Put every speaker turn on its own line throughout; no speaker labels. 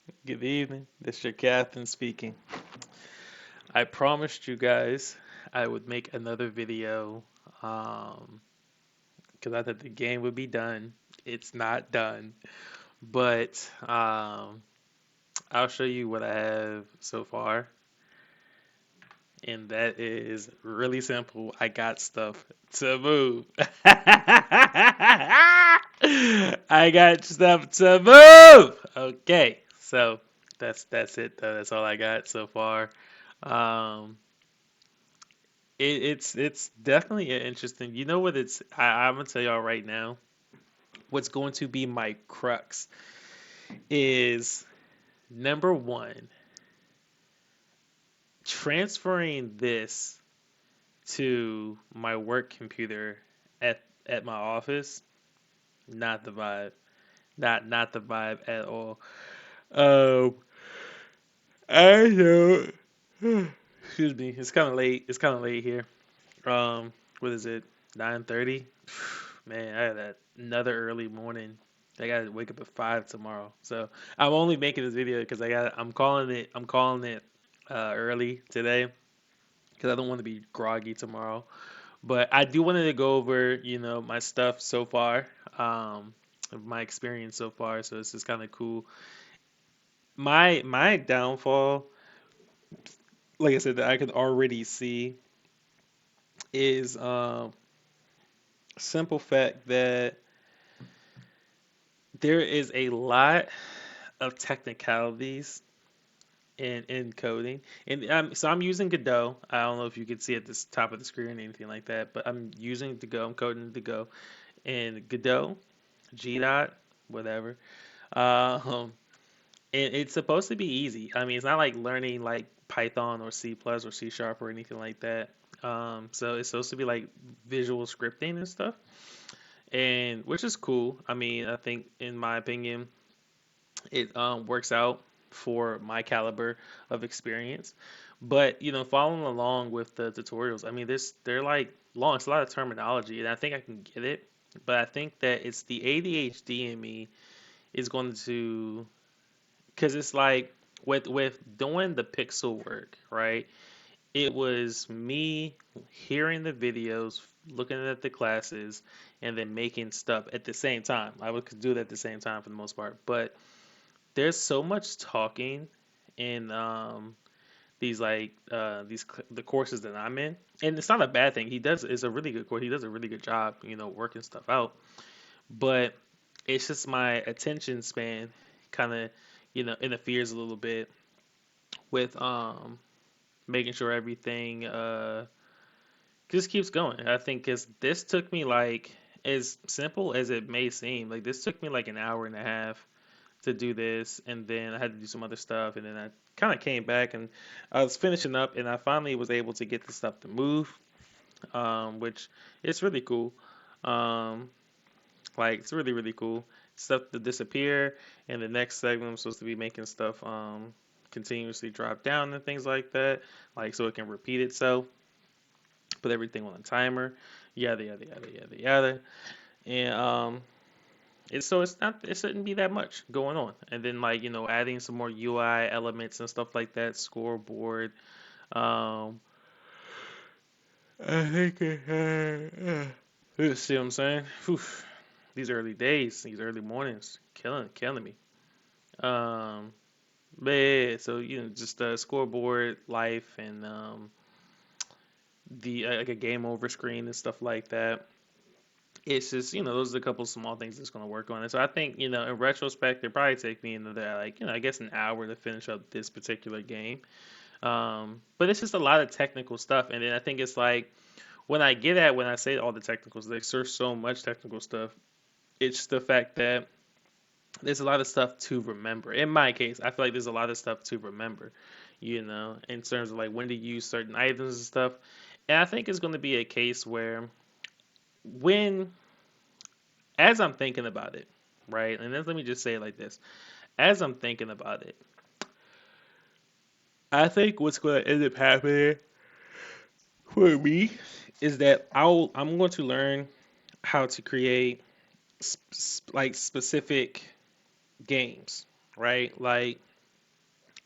Good evening. This is your captain speaking. I promised you guys I would make another video because I thought the game would be done. It's not done, but I'll show you what I have so far, and that is really simple. I got stuff to move. I got stuff to move. Okay, so that's it. That's all I got so far. Um, it's definitely interesting. You know what? I'm gonna tell y'all right now. What's going to be my crux is number one, transferring this to my work computer at my office. Not the vibe. Not the vibe at all. Um, I know. Excuse me. It's kind of late. It's kind of late here. What is it? 9:30. Man, I had another early morning. I gotta wake up at 5 tomorrow. So I'm only making this video because I'm calling it. Early today because I don't want to be groggy tomorrow. But I do wanted to go over, my stuff so far, my experience so far. So this is kind of cool. My downfall, like I said, that I can already see is simple fact that there is a lot of technicalities in coding, and so I'm using Godot. I don't know if you can see at this top of the screen or anything like that, but I'm using to go. I'm coding to go and Godot, G dot, whatever. Um, and it's supposed to be easy. I mean, it's not like learning like Python or C plus or C sharp or anything like that. So it's supposed to be like visual scripting and stuff, and which is cool. I mean, I think in my opinion, it works out for my caliber of experience. But following along with the tutorials, I mean, they're like long. It's a lot of terminology, and I think I can get it. But I think that it's the ADHD in me is going to, because it's like with doing the pixel work, right? It was me hearing the videos, looking at the classes, and then making stuff at the same time. I would do that at the same time for the most part, but there's so much talking in the courses that I'm in, and it's not a bad thing. He does It's a really good course. He does a really good job, working stuff out. But it's just my attention span kind of, interferes a little bit with making sure everything just keeps going. I think because this took me like as simple as it may seem, like this took me like an hour and a half to do this, and then I had to do some other stuff, and then I kind of came back and I was finishing up, and I finally was able to get the stuff to move, which is really cool. Um, like it's really really cool. Stuff to disappear, and the next segment I'm supposed to be making stuff continuously drop down and things like that, like so it can repeat itself. Put everything on a timer, yada yada yada yada yada, and it shouldn't be that much going on. And then like, adding some more UI elements and stuff like that, scoreboard. Um I think you see what I'm saying? Whew. These early days, these early mornings, killing me. Um but yeah, so just scoreboard life and the like a game over screen and stuff like that. It's just, those are a couple small things that's going to work on it. So I think, in retrospect, it probably take me another, like, I guess an hour to finish up this particular game. But it's just a lot of technical stuff. And then I think it's like, when I say all the technical stuff, there's so much technical stuff. It's the fact that there's a lot of stuff to remember. In my case, I feel like there's a lot of stuff to remember, in terms of like when to use certain items and stuff. And I think it's going to be a case where when as I'm thinking about it, right? And then let me just say it like this. As I'm thinking about it, I think what's going to end up happening for me is that I'm going to learn how to create like specific games, right? Like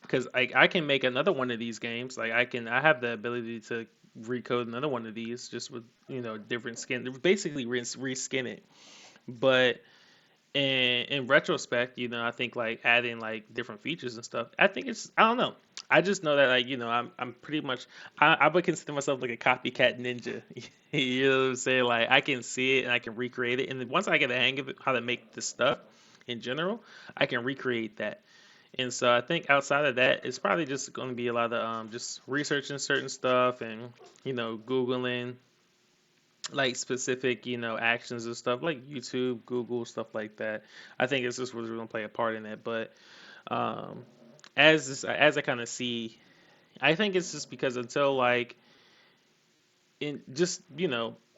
because I can make another one of these games. Like I have the ability to recode another one of these just with different skin, basically reskin it. But in retrospect, I think like adding like different features and stuff. I think I don't know. I just know that like I'm pretty much I would consider myself like a copycat ninja. You know what I'm saying? Like I can see it and I can recreate it, and then once I get the hang of it, how to make the stuff in general, I can recreate that. And so I think outside of that, it's probably just going to be a lot of just researching certain stuff and googling like specific actions and stuff like YouTube, Google, stuff like that. I think it's just really going to play a part in it. But um, as I kind of see, I think it's just because until like in just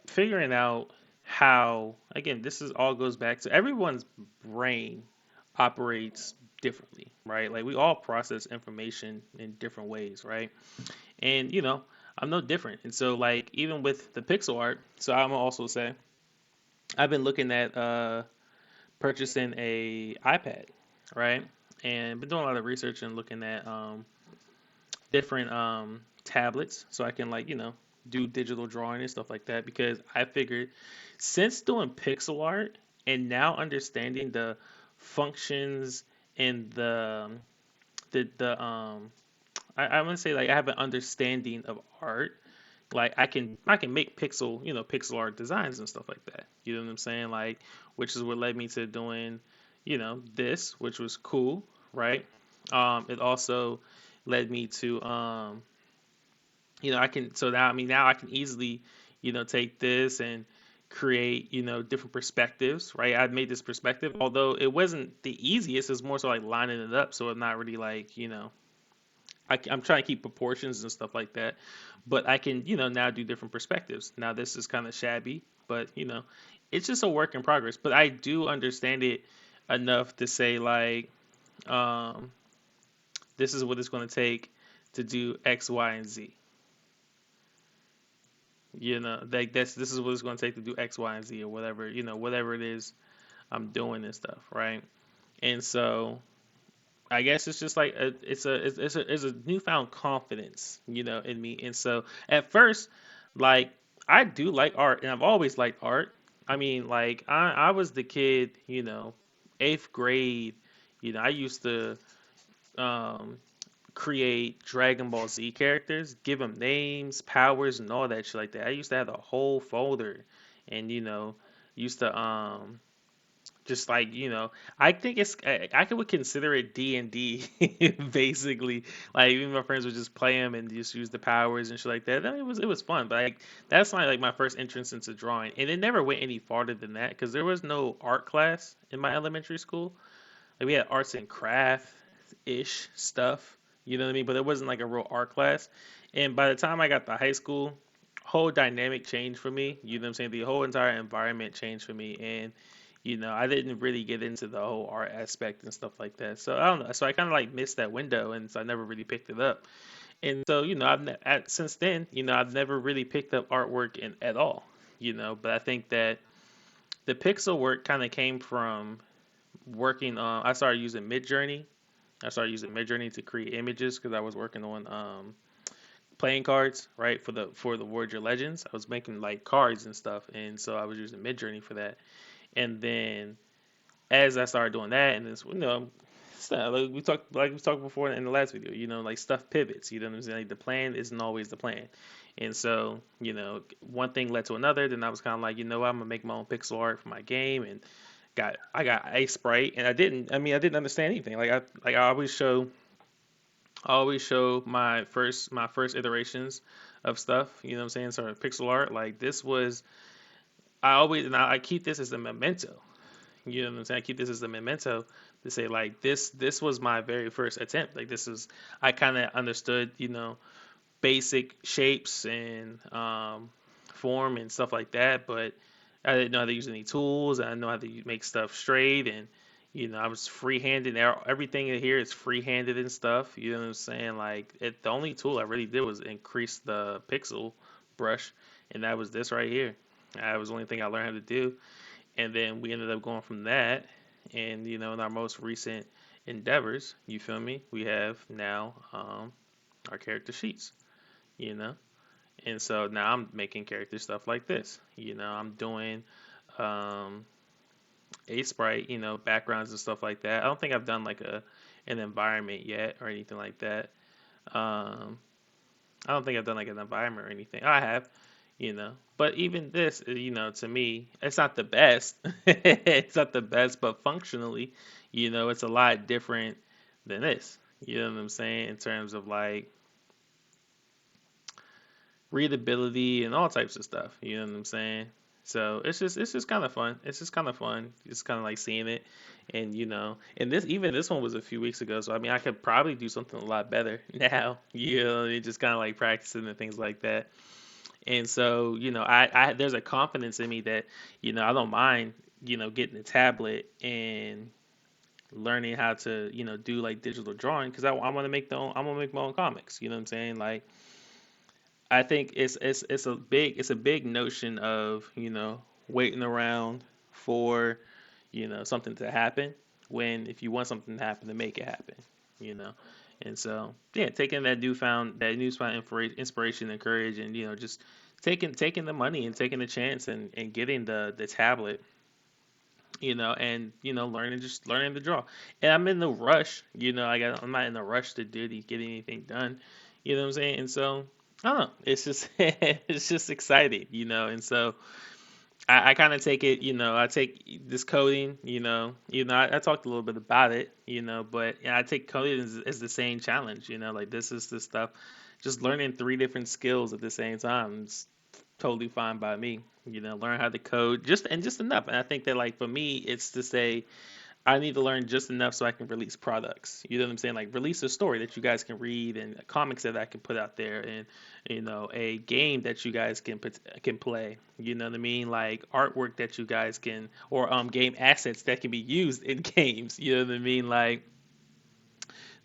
figuring out how, again, this is all goes back to everyone's brain operates differently, right? Like we all process information in different ways, right? And I'm no different. And so like even with the pixel art, so I'm also say I've been looking at purchasing a iPad, right? And been doing a lot of research and looking at different tablets so I can like do digital drawing and stuff like that, because I figured since doing pixel art and now understanding the functions and the I'm gonna say like I have an understanding of art. Like I can make pixel art designs and stuff like that. You know what I'm saying? Like which is what led me to doing this, which was cool, right? It also led me to I can, so now, I mean, now I can easily take this and create different perspectives, right? I made this perspective, although it wasn't the easiest. It's more so like lining it up, so it's not really like I'm trying to keep proportions and stuff like that, but I can now do different perspectives. Now this is kind of shabby, but it's just a work in progress. But I do understand it enough to say like um, this is what it's going to take to do X, Y, and Z. Like this is what it's going to take to do X, Y, and Z, or whatever whatever it is I'm doing and stuff, right? And so I guess it's just like it's a newfound confidence, in me. And so at first, like I do like art, and I've always liked art. I mean, like I was the kid, eighth grade. I used to um, create Dragon Ball Z characters, give them names, powers, and all that shit like that. I used to have a whole folder, and used to just like I think I would consider it D&D basically. Like even my friends would just play them and just use the powers and shit like that. I mean, it was fun, but like that's like my first entrance into drawing, and it never went any farther than that because there was no art class in my elementary school. Like we had arts and craft ish stuff, you know what I mean? But it wasn't like a real art class. And by the time I got to high school, whole dynamic changed for me. You know what I'm saying? The whole entire environment changed for me, and I didn't really get into the whole art aspect and stuff like that. So I don't know. So I kind of like missed that window, and so I never really picked it up. And so since then, I've never really picked up artwork at all. But I think that the pixel work kind of came from working on. I started using Midjourney. I started using Midjourney to create images because I was working on playing cards, right, for the Voyager Legends. I was making like cards and stuff, and so I was using Midjourney for that. And then as I started doing that, and this, like we talked before in the last video, like stuff pivots. You know what I'm saying? Like the plan isn't always the plan. And so, one thing led to another. Then I was kind of like, what, I'm gonna make my own pixel art for my game, and I got Ice Sprite, and I didn't understand anything. Like I always show my first iterations of stuff. You know what I'm saying? Sort of pixel art. Like this was I keep this as a memento. You know what I'm saying? I keep this as a memento to say like this was my very first attempt. Like this is I kind of understood basic shapes and form and stuff like that, but I didn't know how to use any tools. I didn't know how to make stuff straight, and I was freehanded. Everything in here is freehanded and stuff. You know what I'm saying? Like the only tool I really did was increase the pixel brush, and that was this right here. That was the only thing I learned how to do, and then we ended up going from that. And in our most recent endeavors, you feel me? We have now our character sheets, you know? And so now I'm making character stuff like this. I'm doing um, a sprite, backgrounds and stuff like that. I don't think I've done like an environment yet or anything like that. Um, I don't think I've done like an environment or anything. I have, but even this, to me, it's not the best. It's not the best, but functionally, it's a lot different than this. You know what I'm saying? In terms of like readability and all types of stuff. You know what I'm saying? So it's just kind of fun. It's just kind of fun. It's kind of like seeing it, and and this one was a few weeks ago. So I mean, I could probably do something a lot better now. And just kind of like practicing and things like that. And so I there's a confidence in me that I don't mind getting a tablet and learning how to do like digital drawing because I want to make I want to make my own comics. You know what I'm saying? Like I think it's a big notion of waiting around for something to happen when if you want something to happen to make it happen, you know. And so yeah, taking that newfound inspiration and courage, and just taking the money and taking the chance and getting the tablet, and learning to draw. And I'm in the rush, I'm not in a rush to get anything done, you know what I'm saying? And so I don't know, it's just it's just exciting, and so I kind of take it, I take this coding, I talked a little bit about it, but I take coding as the same challenge, like this is the stuff, just learning three different skills at the same time is totally fine by me. Learn how to code just enough. And I think that like for me, it's to say I need to learn just enough so I can release products. You know what I'm saying? Like release a story that you guys can read and comics that I can put out there and a game that you guys can play. You know what I mean? Like artwork that you guys can or game assets that can be used in games. You know what I mean? Like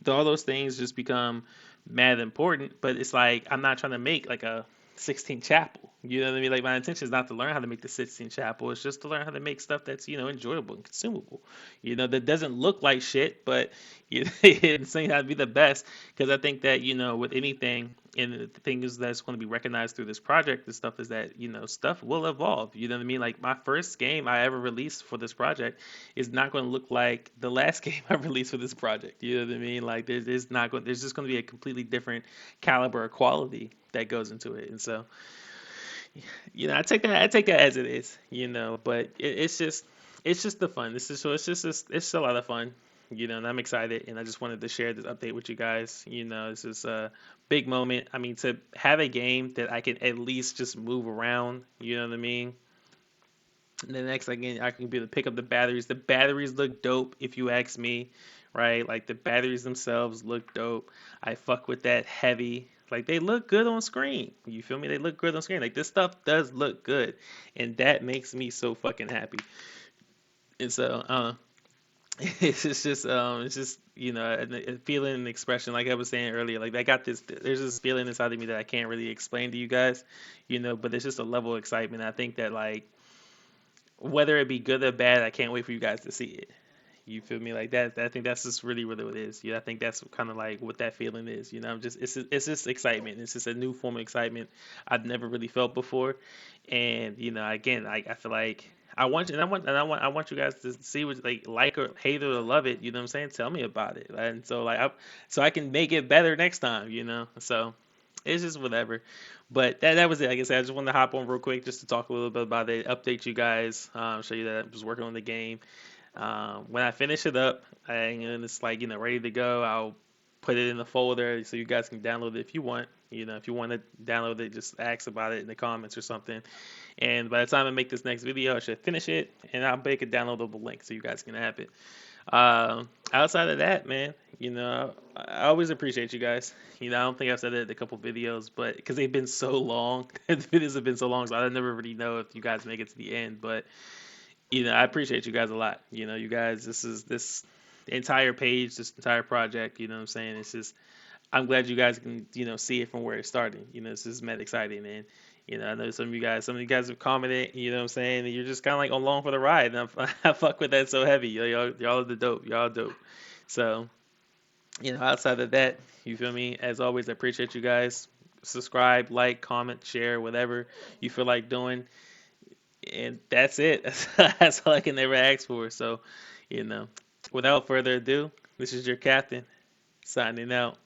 all those things just become mad important. But it's like I'm not trying to make like a 16 chapel. You know what I mean? Like my intention is not to learn how to make the 16 chapel. It's just to learn how to make stuff that's enjoyable and consumable. That doesn't look like shit, but it's saying how to be the best. Because I think that with anything, and the thing is that's going to be recognized through this project, the stuff is that stuff will evolve. You know what I mean? Like my first game I ever released for this project is not going to look like the last game I released for this project. You know what I mean? Like there's just going to be a completely different caliber of quality that goes into it. And so, I take that as it is, but it's just the fun. This is so it's a lot of fun, and I'm excited, and I just wanted to share this update with you guys. This is a big moment. I mean, to have a game that I can at least just move around, you know what I mean? And the next again, I can be able to pick up the batteries. The batteries look dope, if you ask me, right? Like the batteries themselves look dope. I fuck with that heavy. Like they look good on screen. You feel me? They look good on screen. Like this stuff does look good, and that makes me so fucking happy. And so, it's just a feeling and expression. Like I was saying earlier, like I got this. There's this feeling inside of me that I can't really explain to you guys, but it's just a level of excitement. I think that like whether it be good or bad, I can't wait for you guys to see it. You feel me like that? I think that's just really what it is. I think that's kind of like what that feeling is. I'm just it's just excitement. It's just a new form of excitement I've never really felt before. And again, I feel like I want you guys to see what like or hate it or love it. You know what I'm saying? Tell me about it, and so so I can make it better next time. So it's just whatever. But that was it. Like I said, I just wanted to hop on real quick just to talk a little bit about it, update you guys, show you that I was working on the game. When I finish it up and it's like ready to go, I'll put it in the folder so you guys can download it if you want. If you want to download it, just ask about it in the comments or something. And by the time I make this next video, I should finish it and I'll make a downloadable link so you guys can have it. Outside of that, man, I always appreciate you guys. I don't think I've said it in a couple videos, but because they've been so long, the videos have been so long, so I never really know if you guys make it to the end. But I appreciate you guys a lot. You guys, this entire page, this entire project. You know what I'm saying? It's just I'm glad you guys can see it from where it started. This is mad exciting, and I know some of you guys have commented. You know what I'm saying? And you're just kind of like along for the ride, and I fuck with that so heavy. Y'all are the dope. Y'all dope. So, outside of that, you feel me? As always, I appreciate you guys. Subscribe, like, comment, share, whatever you feel like doing. And that's it. That's all I can ever ask for. So, you know, without further ado, this is your captain signing out.